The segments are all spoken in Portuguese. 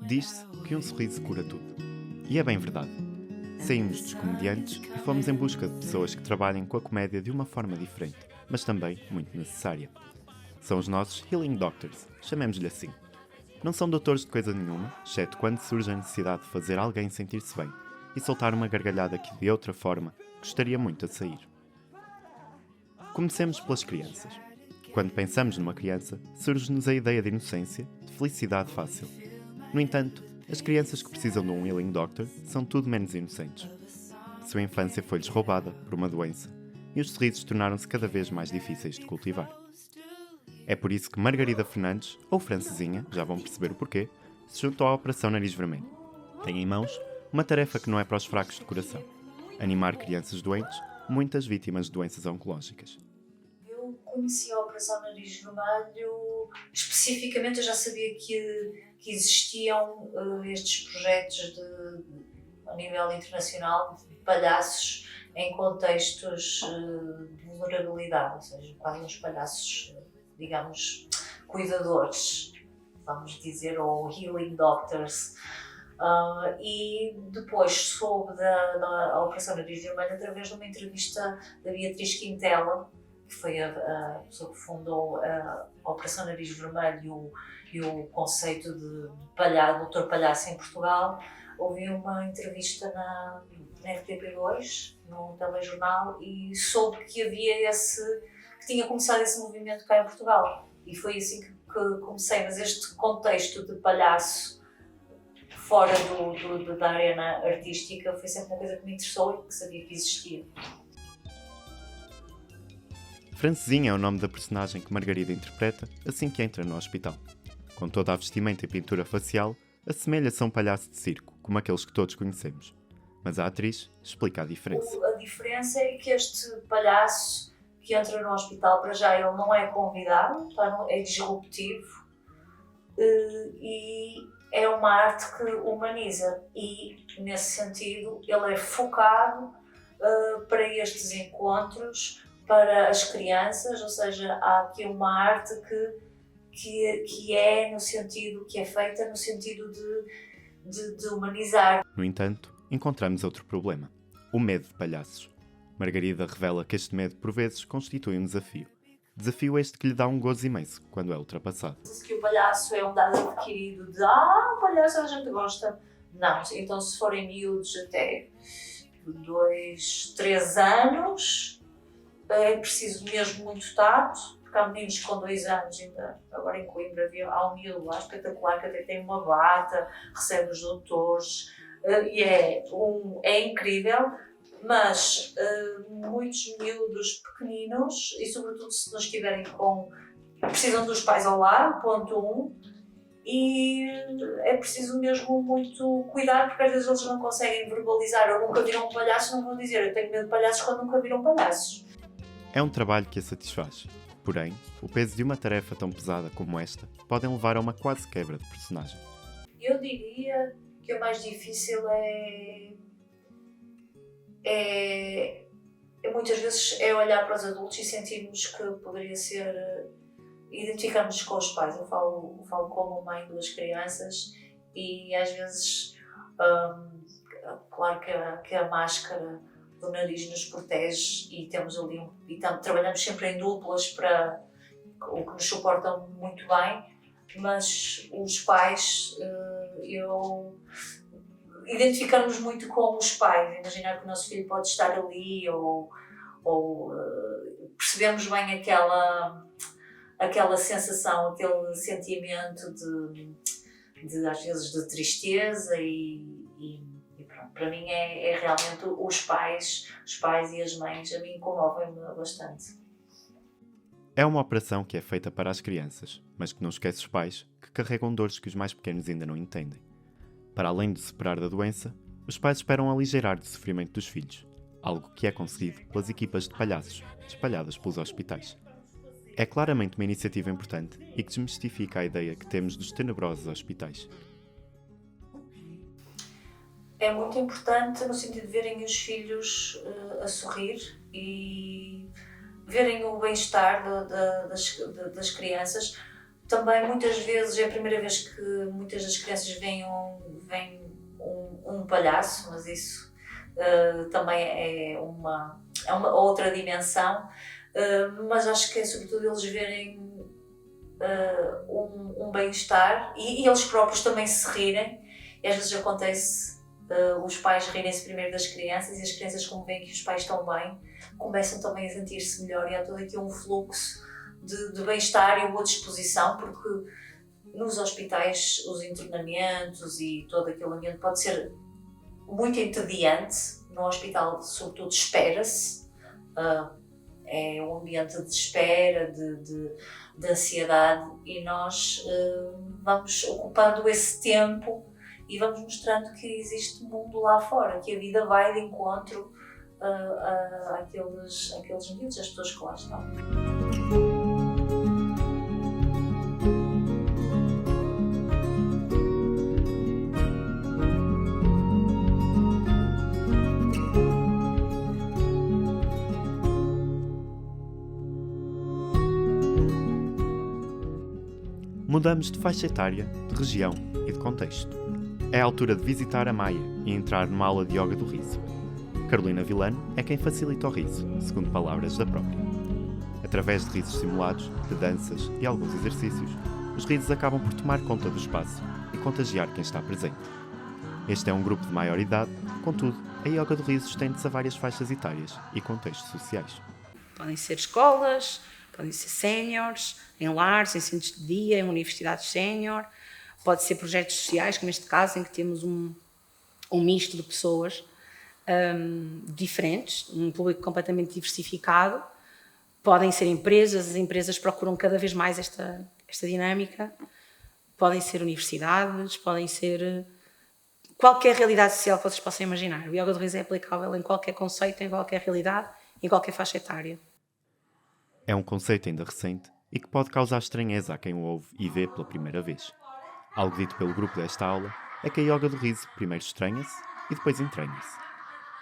Diz-se que um sorriso cura tudo. E é bem verdade. Saímos dos comediantes e fomos em busca de pessoas que trabalhem com a comédia de uma forma diferente, mas também muito necessária. São os nossos Healing Doctors, chamemos-lhe assim. Não são doutores de coisa nenhuma, exceto quando surge a necessidade de fazer alguém sentir-se bem e soltar uma gargalhada que de outra forma gostaria muito de sair. Comecemos pelas crianças. Quando pensamos numa criança, surge-nos a ideia de inocência, de felicidade fácil. No entanto, as crianças que precisam de um Healing Doctor são tudo menos inocentes. Sua infância foi-lhes roubada por uma doença e os sorrisos tornaram-se cada vez mais difíceis de cultivar. É por isso que Margarida Fernandes, ou Francesinha, já vão perceber o porquê, se juntou à Operação Nariz Vermelho. Tem em mãos uma tarefa que não é para os fracos de coração: animar crianças doentes, muitas vítimas de doenças oncológicas. Eu conheci a Operação Nariz Vermelho, especificamente eu já sabia que existiam estes projetos a nível internacional de palhaços em contextos de vulnerabilidade, ou seja, quase uns palhaços, digamos, cuidadores, vamos dizer, ou healing doctors. E depois soube da Operação Nariz Vermelho através de uma entrevista da Beatriz Quintela, que foi a pessoa que fundou a Operação Nariz Vermelho e o conceito de doutor palhaço em Portugal. Ouvi uma entrevista na RTP2, no telejornal, e soube que havia que tinha começado esse movimento cá em Portugal. E foi assim que comecei, mas este contexto de palhaço fora da arena artística foi sempre uma coisa que me interessou e que sabia que existia. Francesinha é o nome da personagem que Margarida interpreta assim que entra no hospital. Com toda a vestimenta e pintura facial, assemelha-se a um palhaço de circo, como aqueles que todos conhecemos. Mas a atriz explica a diferença. A diferença é que este palhaço que entra no hospital, para já ele não é convidado, é disruptivo e é uma arte que humaniza e, nesse sentido, ele é focado para estes encontros, para as crianças, ou seja, há aqui uma arte que é no sentido, que é feita no sentido de humanizar. No entanto, encontramos outro problema: o medo de palhaços. Margarida revela que este medo, por vezes, constitui um desafio. Desafio este que lhe dá um gozo imenso quando é ultrapassado. Diz-se que o palhaço é um dado adquirido de o palhaço a gente gosta. Não, então se forem miúdos até 2, 3 anos, é preciso mesmo muito tato, porque há meninos com 2 anos, ainda agora em Coimbra há um miúdo lá espetacular que até tem uma bata, recebe os doutores, e é incrível, mas muitos miúdos pequeninos, e sobretudo se não estiverem precisam dos pais ao lado, ponto 1, e é preciso mesmo muito cuidar, porque às vezes eles não conseguem verbalizar, ou nunca viram um palhaço, não vão dizer eu tenho medo de palhaços quando nunca viram palhaços. É um trabalho que a satisfaz. Porém, o peso de uma tarefa tão pesada como esta pode levar a uma quase quebra de personagem. Eu diria que o mais difícil muitas vezes é olhar para os adultos e sentirmos que poderia ser identificarmos com os pais. Eu falo como mãe das crianças e às vezes claro que a máscara do nariz nos protege e temos ali trabalhamos sempre em duplas para o que nos suportam muito bem, mas os pais, identificarmos muito com os pais, imaginar que o nosso filho pode estar ali ou percebemos bem aquela sensação, aquele sentimento de às vezes de tristeza e pronto, para mim é realmente os pais e as mães, a mim comovem-me bastante. É uma operação que é feita para as crianças, mas que não esquece os pais, que carregam dores que os mais pequenos ainda não entendem. Para além de se separar da doença, os pais esperam aligeirar o sofrimento dos filhos, algo que é conseguido pelas equipas de palhaços espalhadas pelos hospitais. É claramente uma iniciativa importante e que desmistifica a ideia que temos dos tenebrosos hospitais. É muito importante no sentido de verem os filhos a sorrir e verem o bem-estar das crianças. Também muitas vezes é a primeira vez que muitas das crianças veem um palhaço, mas isso também é uma outra dimensão. Mas acho que é sobretudo eles verem um bem-estar e eles próprios também se rirem. E às vezes acontece os pais rirem-se primeiro das crianças e as crianças, como veem que os pais estão bem, começam também a sentir-se melhor e há todo aqui um fluxo de bem-estar e boa disposição, porque nos hospitais os internamentos e todo aquele ambiente pode ser muito entediante. No hospital, sobretudo, espera-se. É um ambiente de espera, de ansiedade, e nós vamos ocupando esse tempo e vamos mostrando que existe um mundo lá fora, que a vida vai de encontro àqueles miúdos, às pessoas que lá estão. Mudamos de faixa etária, de região e de contexto. É a altura de visitar a Maia e entrar numa aula de yoga do riso. Carolina Vilano é quem facilita o riso, segundo palavras da própria. Através de risos simulados, de danças e alguns exercícios, os risos acabam por tomar conta do espaço e contagiar quem está presente. Este é um grupo de maior idade, contudo, a yoga do riso estende-se a várias faixas etárias e contextos sociais. Podem ser escolas, podem ser séniores, em lares, em centros de dia, em universidades sénior, pode ser projetos sociais, como neste caso, em que temos um misto de pessoas diferentes, um público completamente diversificado. Podem ser empresas, as empresas procuram cada vez mais esta dinâmica. Podem ser universidades, podem ser qualquer realidade social que vocês possam imaginar. O yoga do riso é aplicável em qualquer conceito, em qualquer realidade, em qualquer faixa etária. É um conceito ainda recente e que pode causar estranheza a quem o ouve e vê pela primeira vez. Algo dito pelo grupo desta aula é que a yoga do riso primeiro estranha-se e depois entranha-se.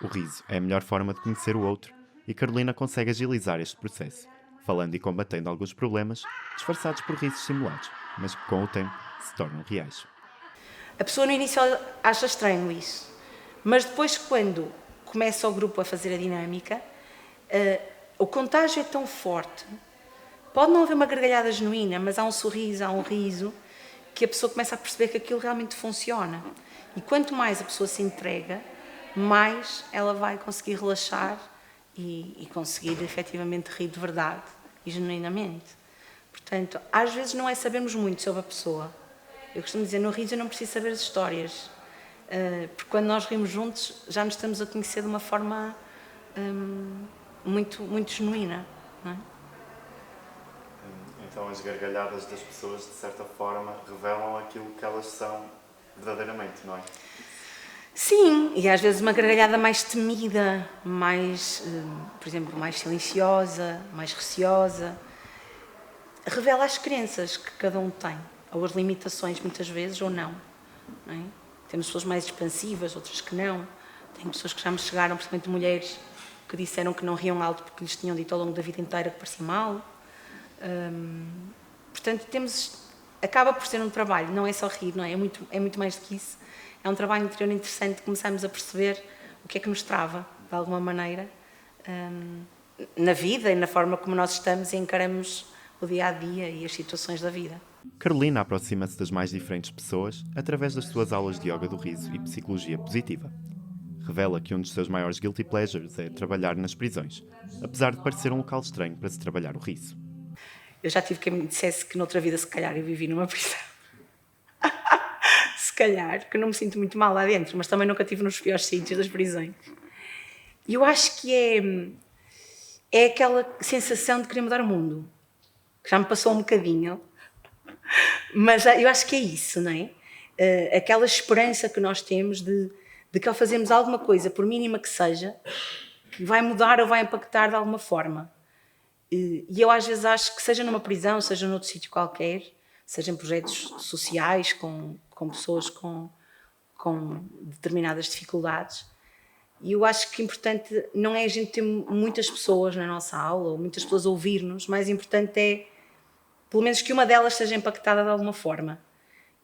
O riso é a melhor forma de conhecer o outro e Carolina consegue agilizar este processo, falando e combatendo alguns problemas disfarçados por risos simulados, mas que com o tempo se tornam reais. A pessoa no início acha estranho isso, mas depois, quando começa o grupo a fazer a dinâmica, o contágio é tão forte. Pode não haver uma gargalhada genuína, mas há um sorriso, há um riso, que a pessoa começa a perceber que aquilo realmente funciona. E quanto mais a pessoa se entrega, mais ela vai conseguir relaxar e conseguir efetivamente rir de verdade e genuinamente. Portanto, às vezes não é sabermos muito sobre a pessoa. Eu costumo dizer, no riso eu não preciso saber as histórias, porque quando nós rimos juntos já nos estamos a conhecer de uma forma muito, muito genuína, não é? Então as gargalhadas das pessoas, de certa forma, revelam aquilo que elas são verdadeiramente, não é? Sim, e às vezes uma gargalhada mais temida, mais, por exemplo, mais silenciosa, mais receosa, revela as crenças que cada um tem, ou as limitações, muitas vezes, ou não. Não é? Temos pessoas mais expansivas, outras que não. Tem pessoas que já me chegaram, principalmente mulheres, que disseram que não riam alto porque lhes tinham dito ao longo da vida inteira que parecia mal. Portanto, acaba por ser um trabalho, não é só rir, não é? É muito mais do que isso. É um trabalho interior interessante, começamos a perceber o que é que nos trava, de alguma maneira, na vida e na forma como nós estamos e encaramos o dia-a-dia e as situações da vida. Carolina aproxima-se das mais diferentes pessoas através das suas aulas de yoga do riso e psicologia positiva. Revela que um dos seus maiores guilty pleasures é trabalhar nas prisões, apesar de parecer um local estranho para se trabalhar o riso. Eu já tive quem me dissesse que noutra vida, se calhar, eu vivi numa prisão. Se calhar, que eu não me sinto muito mal lá dentro, mas também nunca estive nos piores sítios das prisões. E eu acho que é aquela sensação de querer mudar o mundo, que já me passou um bocadinho, mas eu acho que é isso, não é? Aquela esperança que nós temos de que ao fazermos alguma coisa, por mínima que seja, que vai mudar ou vai impactar de alguma forma. E eu às vezes acho que seja numa prisão, seja noutro sítio qualquer, seja em projetos sociais com pessoas com determinadas dificuldades, e eu acho que importante não é a gente ter muitas pessoas na nossa aula ou muitas pessoas a ouvir-nos, mais importante é pelo menos que uma delas seja impactada de alguma forma.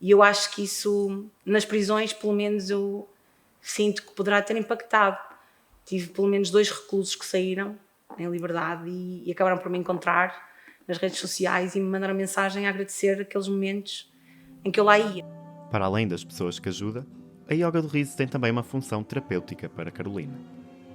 E eu acho que isso, nas prisões, pelo menos eu sinto que poderá ter impactado. Tive pelo menos 2 reclusos que saíram em liberdade e acabaram por me encontrar nas redes sociais e me mandaram mensagem a agradecer aqueles momentos em que eu lá ia. Para além das pessoas que ajuda, a Yoga do Riso tem também uma função terapêutica para Carolina.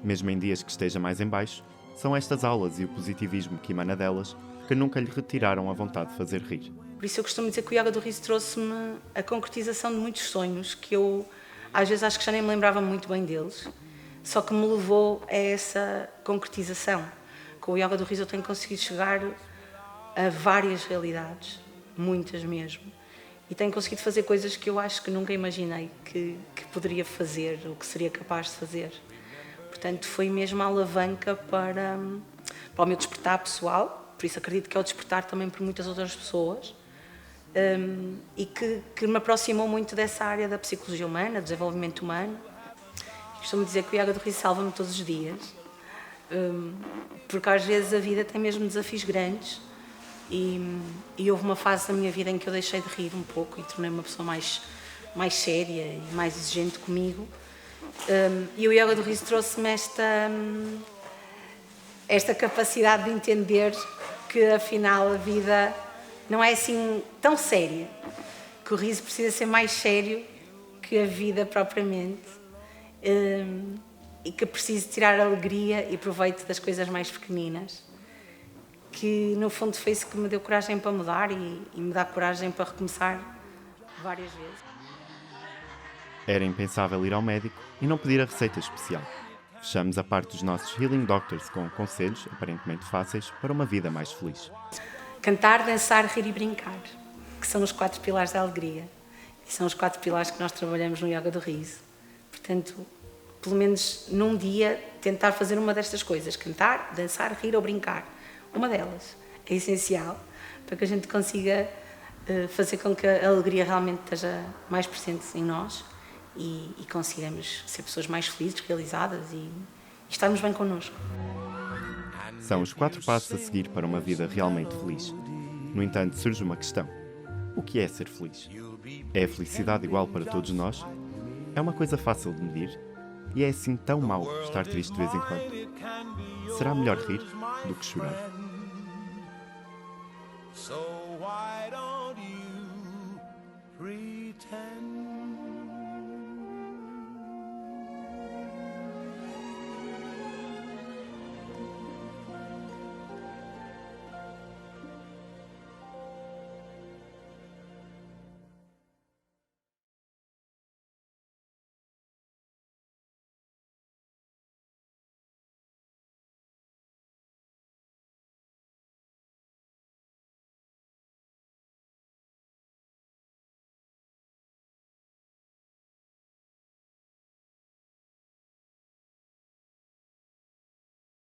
Mesmo em dias que esteja mais em baixo, são estas aulas e o positivismo que emana delas que nunca lhe retiraram a vontade de fazer rir. Por isso eu costumo dizer que o Yoga do Riso trouxe-me a concretização de muitos sonhos que eu às vezes acho que já nem me lembrava muito bem deles, só que me levou a essa concretização. Com o Yoga do Riso eu tenho conseguido chegar a várias realidades, muitas mesmo, e tenho conseguido fazer coisas que eu acho que nunca imaginei que poderia fazer ou que seria capaz de fazer. Portanto, foi mesmo a alavanca para o meu despertar pessoal, por isso acredito que é o despertar também por muitas outras pessoas, e que me aproximou muito dessa área da psicologia humana, do desenvolvimento humano. Costumo dizer que o Yoga do Riso salva-me todos os dias, porque às vezes a vida tem mesmo desafios grandes e houve uma fase da minha vida em que eu deixei de rir um pouco e tornei-me uma pessoa mais séria e mais exigente comigo, e o Yoga do Riso trouxe-me esta capacidade de entender que afinal a vida não é assim tão séria, que o riso precisa ser mais sério que a vida propriamente, e que preciso tirar alegria e proveito das coisas mais pequeninas, que no fundo foi isso que me deu coragem para mudar e me dá coragem para recomeçar várias vezes. Era impensável ir ao médico e não pedir a receita especial. Fechamos a parte dos nossos Healing Doctors com conselhos aparentemente fáceis para uma vida mais feliz. Cantar, dançar, rir e brincar, que são os 4 pilares da alegria. E são os 4 pilares que nós trabalhamos no Yoga do Riso. Portanto, pelo menos num dia, tentar fazer uma destas coisas. Cantar, dançar, rir ou brincar. Uma delas é essencial para que a gente consiga fazer com que a alegria realmente esteja mais presente em nós e consigamos ser pessoas mais felizes, realizadas e estarmos bem connosco. São os 4 passos a seguir para uma vida realmente feliz. No entanto, surge uma questão. O que é ser feliz? É a felicidade igual para todos nós? É uma coisa fácil de medir? E é assim tão mau estar triste de vez em quando? Será melhor rir do que chorar? So why don't you pretend